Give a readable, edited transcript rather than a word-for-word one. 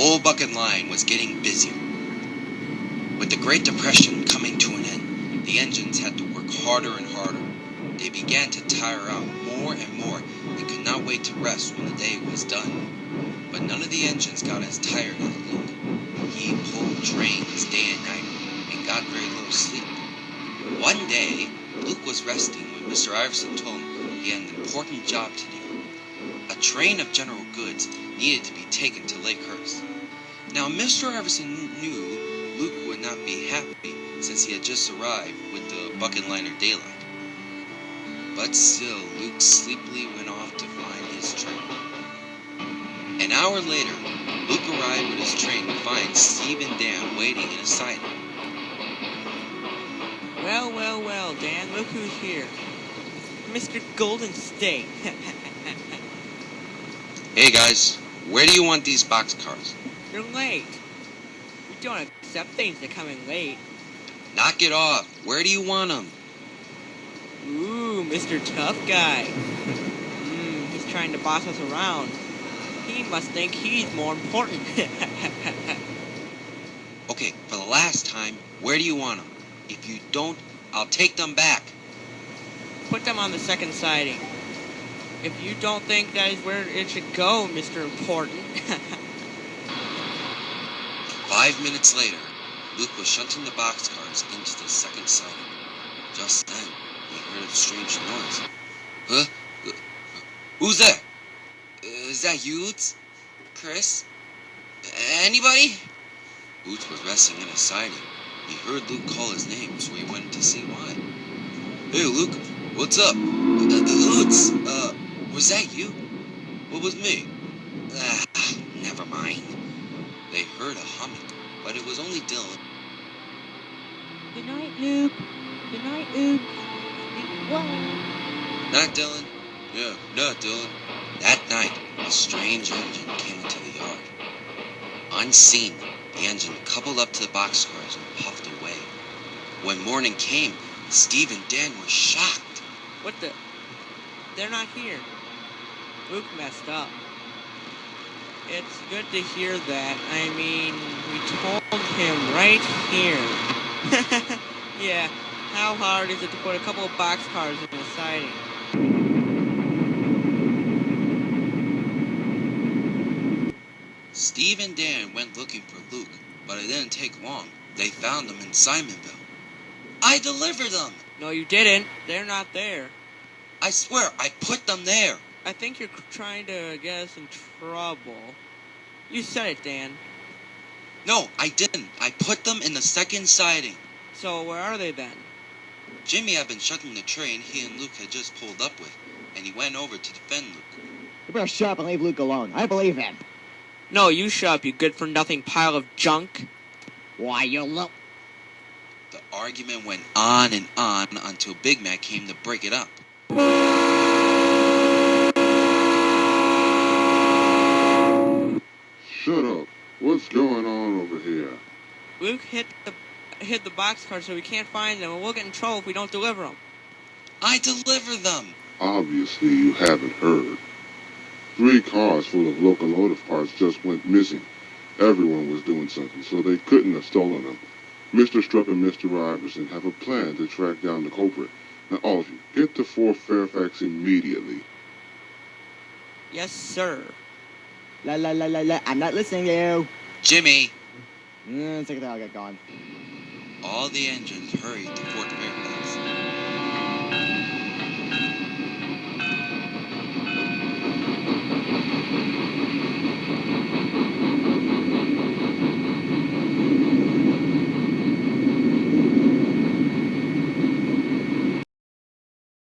whole bucket line was getting busier. With the Great Depression coming to an end, the engines had to work harder and harder. They began to tire out more and more and could not wait to rest when the day was done. But none of the engines got as tired as Luke. He pulled trains day and night and got very little sleep. One day, Luke was resting when Mr. Iverson told him he had an important job to do. A train of general goods needed to be taken to Lakehurst. Now, Mr. Iverson knew Luke would not be happy since he had just arrived with the bucket liner Daylight. But still, Luke sleepily went off to find his train. An hour later, Luke arrived with his train to find Steve and Dan waiting in a siding. Well, Dan, look who's here. Mr. Golden State. Hey guys, where do you want these boxcars? You're late. We don't accept things that come in late. Knock it off. Where do you want them? Ooh, Mr. Tough Guy. He's trying to boss us around. He must think he's more important. Okay, for the last time, where do you want them? If you don't, I'll take them back. Put them on the second siding. If you don't think that is where it should go, Mr. Important. 5 minutes later, Luke was shunting the boxcars into the second siding. Just then, he heard a strange noise. Huh? Who's there? Is that you, Oots? Chris? Anybody? Oots was resting in a siding. He heard Luke call his name, so he went to see why. Hey, Luke, what's up? Oots, was that you? What was me? Never mind. They heard a humming, but it was only Dylan. Good night, Luke. Good night, Oots. Sleep well. Not Dylan. Yeah, not Dylan. That night, a strange engine came into the yard. Unseen, the engine coupled up to the boxcars and puffed away. When morning came, Steve and Dan were shocked. What the? They're not here. Luke messed up. It's good to hear that. I mean, we told him right here. Yeah, how hard is it to put a couple of boxcars in a siding? Steve and Dan went looking for Luke, but it didn't take long. They found them in Simonville. I delivered them! No, you didn't. They're not there. I swear, I put them there! I think you're trying to get us in trouble. You said it, Dan. No, I didn't. I put them in the second siding. So where are they then? Jimmy had been shutting the train he and Luke had just pulled up with, and he went over to defend Luke. You better shut up and leave Luke alone. I believe him. No, you shut up, you good-for-nothing pile of junk. Why, you look... The argument went on and on until Big Mac came to break it up. Shut up. What's going on over here? Luke hit the boxcar so we can't find them, and we'll get in trouble if we don't deliver them. I delivered them! Obviously, you haven't heard. 3 cars full of locomotive parts just went missing. Everyone was doing something, so they couldn't have stolen them. Mr. Strupp and Mr. Iverson have a plan to track down the culprit. Now, all of you, get to Fort Fairfax immediately. Yes, sir. La, I'm not listening to you. Jimmy! Sick of that, I'll get gone. All the engines hurried to Fort Fairfax.